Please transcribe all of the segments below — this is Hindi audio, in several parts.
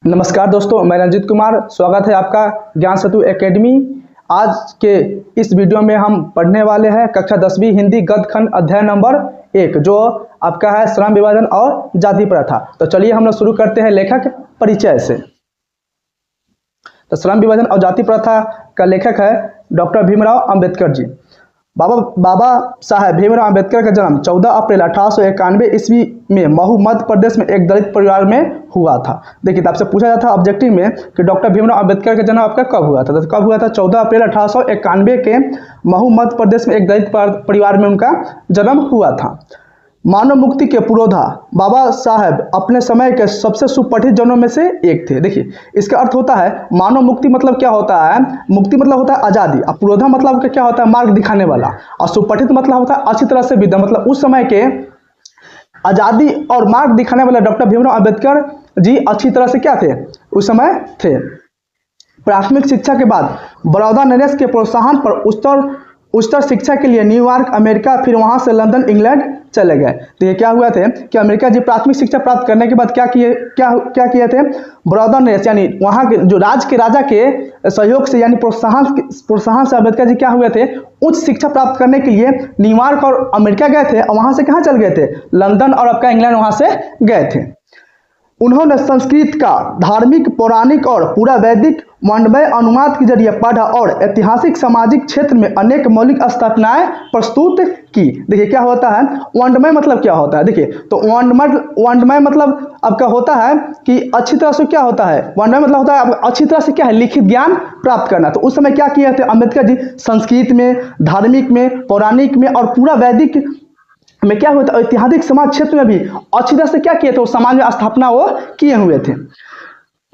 नमस्कार दोस्तों, मैं रंजीत कुमार। स्वागत है आपका ज्ञान सेतु एकेडमी। आज के इस वीडियो में हम पढ़ने वाले हैं कक्षा 10वीं हिंदी गद्य खंड अध्याय नंबर 1, जो आपका है श्रम विभाजन और जाति प्रथा। तो चलिए हम लोग शुरू करते हैं लेखक परिचय से। तो श्रम विभाजन और जाति प्रथा का लेखक है डॉक्टर भीमराव अंबेडकर जी। बाबा साहेब भीमराव अंबेडकर का जन्म 14 अप्रैल 1891 ईस्वी में महू मध्य प्रदेश में एक दलित परिवार में हुआ था। देखिए, आपसे पूछा जाता है ऑब्जेक्टिव में कि डॉक्टर भीमराव अंबेडकर का जन्म आपका कब हुआ था। तो कब हुआ था? 14 अप्रैल 1891 के महू मध्य प्रदेश में एक दलित परिवार में उनका जन्म हुआ था। मानव मुक्ति के पुरोधा बाबा साहेब अपने समय के सबसे सुपठित जनों में से एक थे। देखिए, इसका अर्थ होता है मानव मुक्ति मतलब क्या होता है? मुक्ति मतलब होता है आज़ादी, और पुरोधा मतलब क्या होता है? मार्ग दिखाने वाला। और सुपठित मतलब होता है अच्छी तरह से विद्वान, मतलब उस समय के आज़ादी और मार्ग दिखाने वाले डॉक्टर भीमराव अंबेडकर जी अच्छी तरह से क्या थे? उस समय थे। प्राथमिक शिक्षा के बाद बड़ौदा नरेश के प्रोत्साहन पर उच्चतर शिक्षा के लिए न्यूयॉर्क अमेरिका, फिर वहां से लंदन इंग्लैंड चले गए। तो ये क्या हुआ थे कि अमेरिका जी प्राथमिक शिक्षा प्राप्त करने के बाद क्या किए थे? बड़ौदा नरेश यानी वहां के जो राज्य के राजा के सहयोग से यानी प्रोत्साहन से अम्बेडकर जी क्या हुए थे? उच्च शिक्षा प्राप्त करने के लिए न्यूयॉर्क और अमेरिका गए थे, और वहां से कहाँ चल गए थे? लंदन और आपका इंग्लैंड वहां से गए थे। उन्होंने संस्कृत का धार्मिक, पौराणिक और पूरा वैदिक वर्णमय अनुवाद के जरिए पढ़ा और ऐतिहासिक सामाजिक क्षेत्र में अनेक मौलिक स्थापनाएं प्रस्तुत की। देखिए, क्या होता है वर्णमय मतलब क्या होता है? देखिए, तो वर्णमय मतलब आपका होता है कि अच्छी तरह से क्या होता है? वर्णमय मतलब होता है अच्छी तरह से क्या है? लिखित ज्ञान प्राप्त करना। तो उस समय क्या किए थे अम्बेडकर जी? संस्कृत में, धार्मिक में, पौराणिक में और पूरा वैदिक में क्या हुआ था? ऐतिहासिक समाज क्षेत्र में भी अच्छी तरह से क्या किए थे? वो समाज में स्थापना वो किए हुए थे।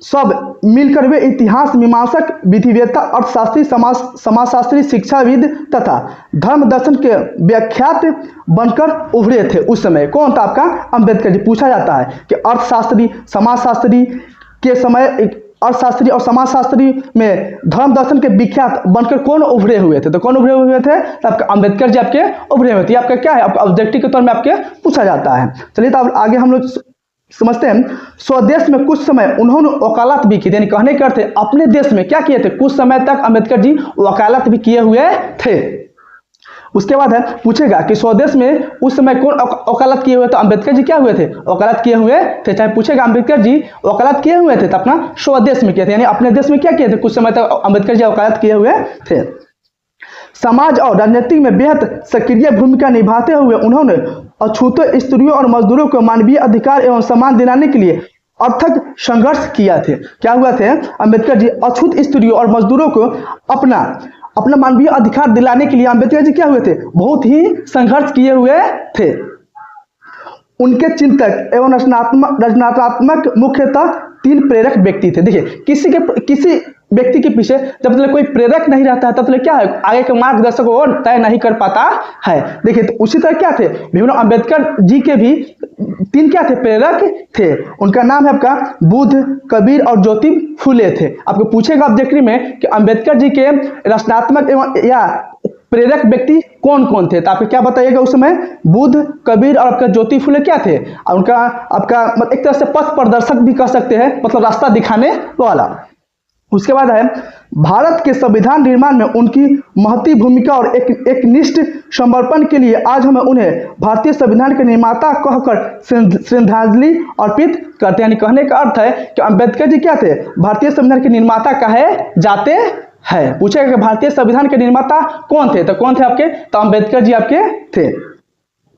सब मिलकर वे इतिहास मीमांसक, विधिवेत्ता, अर्थशास्त्री, समाजशास्त्री, शिक्षाविद तथा धर्म दर्शन के व्याख्यात बनकर उभरे थे। उस समय कौन था आपका? अंबेडकर जी। पूछा जाता है कि अर्थशास्त्री, समाजशास्त्री के समय अर्थशास्त्री और समाजशास्त्री में धर्म दर्शन के विख्यात बनकर कौन उभरे हुए थे? तो कौन उभरे हुए थे? तो आपका अंबेडकर जी आपके उभरे हुए थे। आपका क्या है? आपका ऑब्जेक्टिव के तौर में आपके पूछा जाता है। चलिए, तो अब आगे हम लोग समझते हैं। स्वदेश में कुछ समय उन्होंने वकालत भी की थी, यानी कहने के अर्थ है अपने देश में क्या किए थे? कुछ समय तक अंबेडकर जी वकालत भी किए हुए थे। उसके बाद है पूछेगा कि स्वदेश में उस समय कौन वकालत किए हुए? तो अंबेडकर जी क्या हुए थे? वकालत किए हुए थे। चाहे पूछेगा अंबेडकर जी वकालत किए हुए थे तो अपना स्वदेश में किए थे, यानी अपने देश में क्या किए थे? कुछ समय तक अंबेडकर जी वकालत किए हुए थे। समाज और राजनीति में बेहद सक्रिय भूमिका निभाते हुए उन्होंने अछूते स्त्रियों और मजदूरों को मानवीय अधिकार एवं सम्मान दिलाने के लिए अर्थक संघर्ष किया थे। क्या हुआ थे? अंबेडकर जी अछूत स्त्रियों और मजदूरों को अपना मानवीय अधिकार दिलाने के लिए अंबेडकर जी क्या हुए थे? बहुत ही संघर्ष किए हुए थे। उनके चिंतक एवं रचनात्मक मुख्यतः 3 प्रेरक व्यक्ति थे। देखिए, किसी व्यक्ति के पीछे जब तक कोई प्रेरक नहीं रहता है तब तक क्या है? आगे के मार्गदर्शक वो तय नहीं कर पाता है। देखिए, तो उसी तरह क्या थे? भीमराव अंबेडकर जी के भी 3 क्या थे? प्रेरक थे। उनका नाम है आपका बुद्ध, कबीर और ज्योति फुले थे। आपको पूछेगा ऑब्जेक्टिव में कि अंबेडकर जी के रचनात्मक एवं या प्रेरक व्यक्ति कौन कौन थे? तो आपको क्या बताइएगा? उस समय बुद्ध, कबीर और आपका ज्योति फुले क्या थे? और उनका आपका एक तरह से पथ प्रदर्शक भी कह सकते हैं, मतलब रास्ता दिखाने वाला। उसके बाद है भारत के संविधान निर्माण में उनकी महती भूमिका और एक निष्ठ समर्पण के लिए आज हम उन्हें भारतीय संविधान के निर्माता कहकर श्रद्धांजलि अर्पित करते हैं। यानी कहने का अर्थ है कि अंबेडकर जी क्या थे? भारतीय संविधान के निर्माता कहे जाते हैं। पूछेगा कि भारतीय संविधान के निर्माता कौन थे? तो कौन थे आपके? तो अंबेडकर जी आपके थे।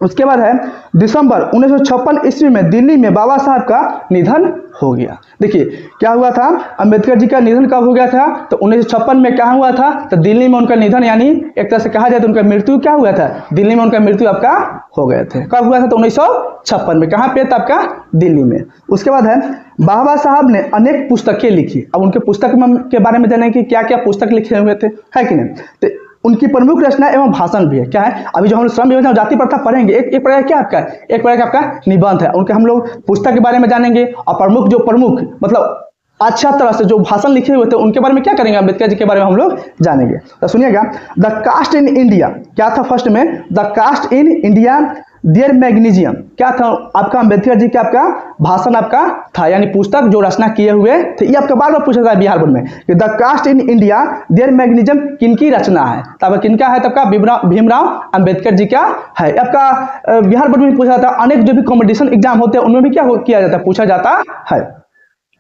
उसके बाद है दिसंबर 1956 ईस्वी में दिल्ली में बाबा साहब का निधन हो गया। देखिए, क्या हुआ था? अंबेडकर जी का निधन कब हो गया था? तो 1956 में क्या हुआ था? तो दिल्ली में उनका निधन, यानी एक तरह से कहा जाए तो उनका मृत्यु क्या हुआ था? दिल्ली में उनका मृत्यु आपका हो गए थे। कब हुआ था? तो 1956 में। कहाँ पे था आपका? दिल्ली में। उसके बाद है बाबा साहब ने अनेक पुस्तकें लिखी। अब उनके पुस्तक के बारे में जानेंगे कि क्या क्या पुस्तक लिखे हुए थे, है कि नहीं? तो उनकी प्रमुख रचना एवं भाषण भी है। क्या है? अभी जो हम श्रम विभाजन और जाति प्रथा पढ़ेंगे, एक प्रकार क्या आपका? एक प्रकार का आपका निबंध है। उनके हम लोग पुस्तक के बारे में जानेंगे, और प्रमुख मतलब अच्छा तरह से जो भाषण लिखे हुए थे उनके बारे में क्या करेंगे? अम्बेडकर जी के बारे में हम लोग जानेंगे। तो सुनिएगा, द कास्ट इन इंडिया क्या था? फर्स्ट में the caste in India, dear magnesium क्या था आपका अम्बेडकर जी का आपका भाषण आपका था, यानी पुस्तक जो रचना किए हुए थे। ये आपका बार बार पूछा था बिहार बोर्ड में कि the caste in India dear magnesium किनकी रचना है, तब किनका है, तब का भीमराव अम्बेडकर जी का है। आपका बिहार बोर्ड में पूछा था, अनेक जो भी कॉम्पिटिशन एग्जाम होते हैं उनमें भी क्या किया जाता है, पूछा जाता है।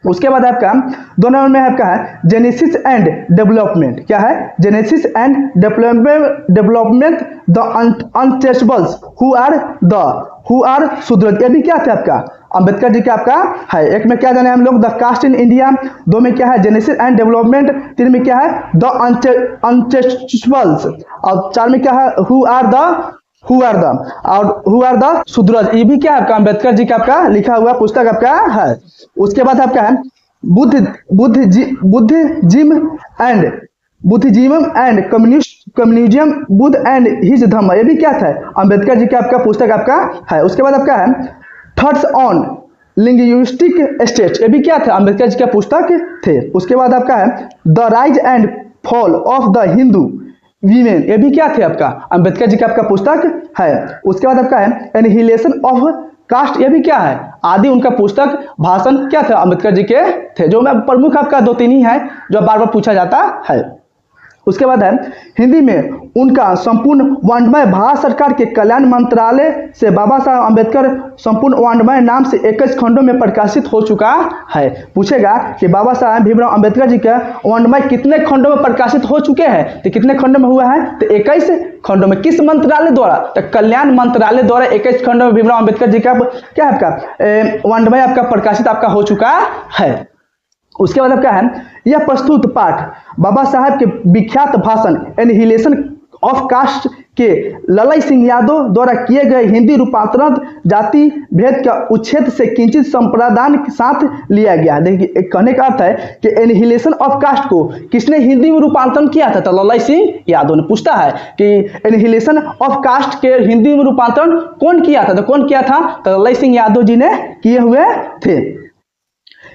उसके बाद आपका 2 नंबर में आपका है जेनेसिस एंड डेवलपमेंट, क्या है, genesis and development the untouchables who are Shudra, ये भी क्या थे आपका अम्बेडकर जी का आपका है। एक में क्या जाने हम लोग, द कास्ट इन इंडिया, 2 में क्या है जेनेसिस एंड डेवलपमेंट, 3 में क्या है द अनटचेबल्स, और 4 में क्या है हु आर द शूद्रज, ये भी क्या है आपका अम्बेडकर जी का आपका लिखा हुआ पुस्तक आपका है। उसके बाद आपका है Buddhism and communism Buddha and his Dhamma, ये भी क्या था अम्बेडकर जी का आपका पुस्तक आपका है। उसके बाद आपका है थॉट्स ऑन लिंग्विस्टिक स्टेट्स, ये भी क्या था अम्बेडकर जी का पुस्तक थे। उसके बाद आपका है the rise and fall of the Hindu women, ये भी क्या थे आपका अम्बेडकर जी का आपका पुस्तक है। उसके बाद आपका है एनहिलेशन ऑफ कास्ट, ये भी क्या है आदि उनका पुस्तक भाषण क्या था अम्बेडकर जी के थे, जो मैं प्रमुख आपका 2-3 ही है जो बार बार पूछा जाता है। उसके बाद है हिंदी में उनका संपूर्ण वर्णमय भारत सरकार के कल्याण मंत्रालय से बाबा साहब अम्बेडकर संपूर्ण वर्णमय नाम से 21 खंडों में प्रकाशित हो चुका है। पूछेगा कि बाबा साहब भीमराव अम्बेडकर जी का वर्णमय कितने खंडों में प्रकाशित हो चुके हैं, तो कितने खंडों में हुआ है, तो 21 खंडों में। किस मंत्रालय द्वारा, तो कल्याण मंत्रालय द्वारा 21 खंडों में भीमराव अम्बेडकर जी का क्या आपका वर्णमय आपका प्रकाशित आपका हो चुका है। उसके बाद क्या है यह प्रस्तुत पाठ बाबा साहब के विख्यात भाषण एनहिलेशन ऑफ कास्ट के ललाई सिंह यादव द्वारा किए गए हिंदी रूपांतरण जाति भेद का उच्छेद से किंचित संप्रदान के साथ लिया गया। देखिए कहने का अर्थ है कि एनहिलेशन ऑफ कास्ट को किसने हिंदी में रूपांतरण किया था, तो ललाई सिंह यादव ने। पूछता है कि एनहिलेशन ऑफ कास्ट के हिंदी में रूपांतरण कौन किया था, तो कौन किया था, तो ललाई सिंह यादव जी ने किए हुए थे।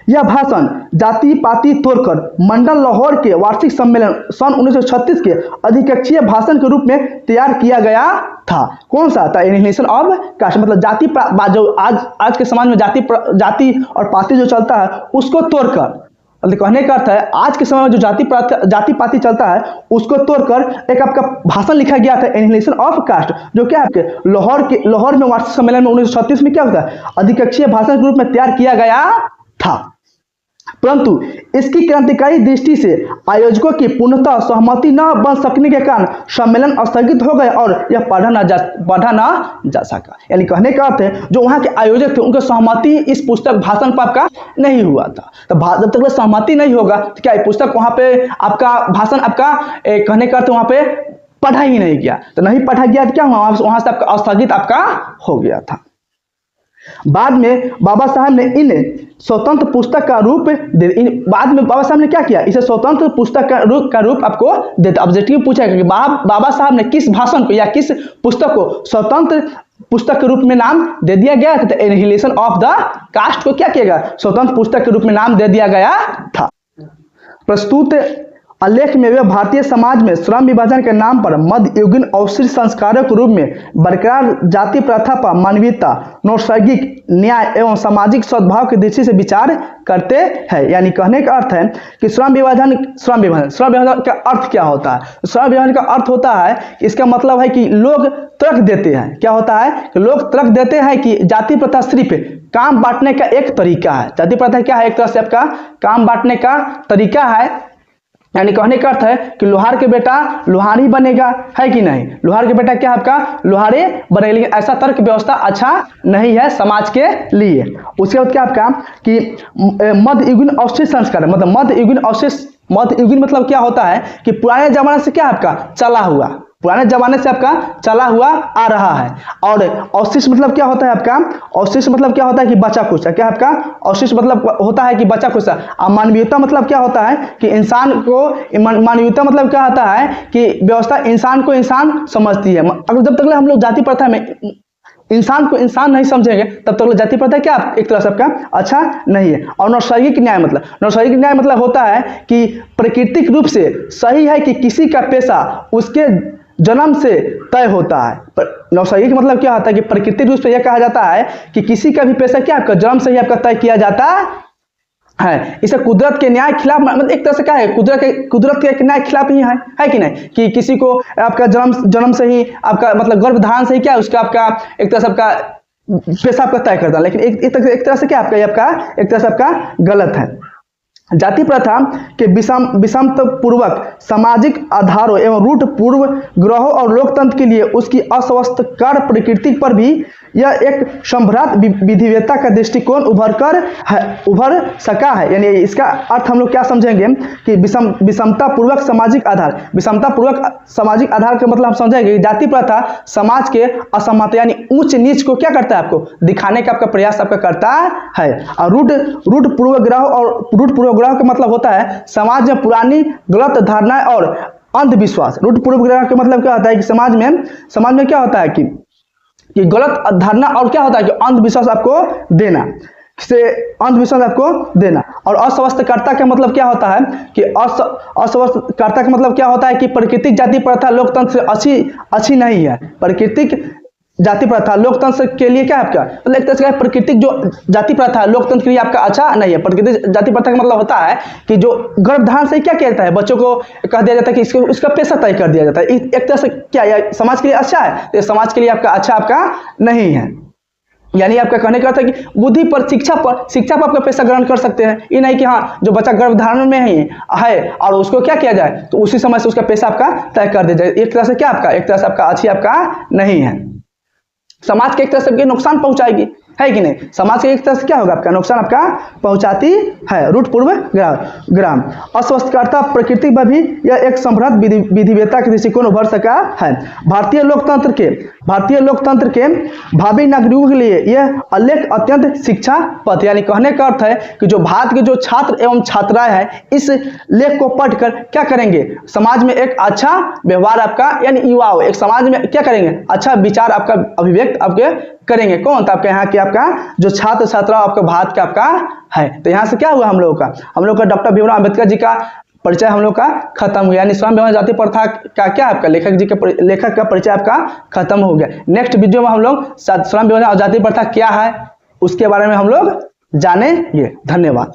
यह भाषण जाति पाति तोड़कर मंडल लाहौर के वार्षिक सम्मेलन सन 1936 के अधिकक्षीय भाषण के रूप में तैयार किया गया था। कौन सा था, एनहिलेशन ऑफ कास्ट, मतलब जाति जो आज के समाज में जाति और पाति जो चलता है उसको तोड़कर, कहने का अर्थ है आज के समय में जो जाति पाति चलता है उसको तोड़कर एक आपका भाषण लिखा गया था एनहिलेशन ऑफ कास्ट, जो क्या आपके लाहौर में वार्षिक सम्मेलन में 1936 में क्या होता है अधिकक्षीय भाषण के रूप में तैयार किया गया था। परंतु इसकी क्रांतिकारी दृष्टि से आयोजकों की पूर्णतः सहमति न बन सकने के कारण सम्मेलन स्थगित हो गए और यह पढ़ा न जा सका। यानी कहने का अर्थ है जो वहाँ के आयोजक थे उनकी सहमति इस पुस्तक भाषण पर आपका नहीं हुआ था। तो जब तक सहमति नहीं होगा तो क्या पुस्तक वहाँ पे आपका भाषण आपका कहने का अर्थ वहाँ पे पढ़ा ही नहीं गया, तो नहीं पढ़ा गया तो क्या हुआ, वहाँ से आपका स्थगित आपका हो गया था। बाद में बाबा साहब ने इन स्वतंत्र पुस्तक का रूप बाद में बाबा साहब ने क्या किया, इसे स्वतंत्र पुस्तक का रूप आपको देता। ऑब्जेक्टिव पूछेगा कि बाबा साहब ने किस भाषण को या किस पुस्तक को स्वतंत्र पुस्तक के रूप में नाम दे दिया गया था, तो एनहिलेशन ऑफ द कास्ट को क्या किया गया, स्वतंत्र पुस्तक के रूप में नाम दे दिया गया था। प्रस्तुत आलेख में वे भारतीय समाज में श्रम विभाजन के नाम पर मध्ययुगीन अवशिष्ट संस्कारों के रूप में बरकरार जाति प्रथा पर मानवीयता, नैसर्गिक न्याय एवं सामाजिक सद्भाव की दृष्टि से विचार करते हैं। यानी कहने का अर्थ है कि श्रम विभाजन का अर्थ क्या होता है, श्रम विभाजन का अर्थ होता है, इसका मतलब है कि लोग तर्क देते हैं, क्या होता है कि लोग तर्क देते हैं कि जाति प्रथा सिर्फ काम बांटने का एक तरीका है। जाति प्रथा क्या है, एक तरह से आपका काम बांटने का तरीका है। यानी कहने का अर्थ है कि लोहार के बेटा लोहार ही बनेगा, है कि नहीं, लोहार के बेटा क्या आपका लोहारे बनेगा, लेकिन ऐसा तर्क व्यवस्था अच्छा नहीं है समाज के लिए। उसके बाद क्या आपका कि मध्ययुगीन अवशिष्ट संस्कार, मतलब मध्ययुगीन मतलब क्या होता है कि पुराने जमाने से क्या आपका चला हुआ, पुराने जमाने से आपका चला हुआ आ रहा है। और अवशिष्ट मतलब क्या होता है आपका, अवशिष्ट मतलब क्या होता है कि बचा खुचा, क्या आपका अवशिष्ट मतलब होता है कि बचा खुचा। और मानवीयता मतलब क्या होता है कि इंसान को, मानवीयता मतलब क्या होता है कि व्यवस्था इंसान को इंसान समझती है। अगर जब तक हम लोग जाति प्रथा में इंसान को इंसान नहीं समझेंगे तब तक जाति प्रथा क्या एक तरह से आपका अच्छा नहीं है। और नैसर्गिक न्याय मतलब होता है कि प्राकृतिक रूप से सही है कि किसी का पेशा उसके जन्म से तय होता है। नौसर्गिक का मतलब क्या होता है कि प्राकृतिक रूप से यह कहा जाता है कि किसी का भी पेशा क्या आपका जन्म से ही आपका तय किया जाता है। इसे कुदरत के न्याय खिलाफ, मतलब एक तरह से क्या है, कुदरत के न्याय खिलाफ ही है कि नहीं, कि किसी को आपका जन्म से ही आपका मतलब गर्भधारण से ही क्या उसका आपका एक तरह से आपका पेशा आपका तय करता है। लेकिन एक तरह से क्या आपका ये आपका एक तरह से आपका गलत है। जाति प्रथा के विषमता पूर्वक सामाजिक आधारों एवं रूढ़ पूर्व ग्रहों और लोकतंत्र के लिए उसकी अस्वस्थकर प्रकृति पर भी यह एक संभ्रात विधिवेता का दृष्टिकोण उभर सका है। यानी इसका अर्थ हम लोग क्या समझेंगे कि विषमता पूर्वक सामाजिक आधार, विषमता पूर्वक सामाजिक आधार का मतलब हम समझेंगे जाति प्रथा समाज के असमानता यानी ऊंच नीच को क्या करता है, आपको दिखाने का आपका प्रयास आपका करता है। और रूढ़ पूर्वग्रह और रूढ़ पूर्वग्रह का मतलब होता है समाज में पुरानी गलत धारणाएं और अंधविश्वास। रूढ़ पूर्वग्रह का मतलब क्या होता है कि समाज में क्या होता है कि गलत धारणा और क्या होता है कि अंधविश्वास आपको देना, से अंधविश्वास आपको देना। और अस्वस्थकर्ता का मतलब क्या होता है कि अस्वस्थकर्ता का मतलब क्या होता है कि प्राकृतिक जाति प्रथा लोकतंत्र से अच्छी नहीं है। प्राकृतिक जाति प्रथा लोकतंत्र के लिए क्या है आपका मतलब एक तरह से प्राकृतिक जो जाति प्रथा लोकतंत्र के लिए आपका अच्छा नहीं है। प्राकृतिक जाति प्रथा का मतलब होता है कि जो गर्भधारण से क्या किया जाता है, बच्चों को कह दिया जाता है कि उसका पेशा तय कर दिया जाता है। एक तरह से क्या है समाज के लिए अच्छा है, तो समाज के लिए आपका अच्छा आपका नहीं है। यानी आपका कहने का अर्थ है कि बुद्धि पर शिक्षा पर आपका पेशा ग्रहण कर सकते हैं। ये नहीं कि हाँ जो बच्चा गर्भधारण में ही है और उसको क्या किया जाए तो उसी समय से उसका पेशा आपका तय कर दिया जाए। एक तरह से क्या आपका एक तरह से आपका अच्छी आपका नहीं है। समाज के एक तरह से नुकसान पहुंचाएगी, है कि नहीं। समाज के एक तरह से क्या होगा आपका नुकसान आपका पहुंचाती है। रूढ़ पूर्व ग्राम अस्वस्थकर्ता प्रकृति पर भी यह एक संभ्रात विधिवेता के दृष्टिकोण उभर सका है। भारतीय लोकतंत्र के भावी नागरिकों के लिए यह उल्लेख अत्यंत शिक्षा पथ, यानी कहने का अर्थ है कि जो भारत के जो छात्र एवं छात्राएं हैं इस लेख को पढ़कर क्या करेंगे, समाज में एक अच्छा व्यवहार आपका यानी युवा एक समाज में क्या करेंगे अच्छा विचार आपका अभिव्यक्त आपके करेंगे। कौन तो आपके यहाँ के आपका जो छात्र छात्रा आपका भारत का आपका है। तो यहाँ से क्या हुआ हम लोगों का डॉक्टर भीमराव अंबेडकर जी का परिचय हम लोग का खत्म हुआ, यानी स्वयं विवाह जाति प्रथा का क्या आपका लेखक का परिचय आपका खत्म हो गया। नेक्स्ट वीडियो में हम लोग स्वयं विवाह जाति प्रथा क्या है उसके बारे में हम लोग जानेंगे। धन्यवाद।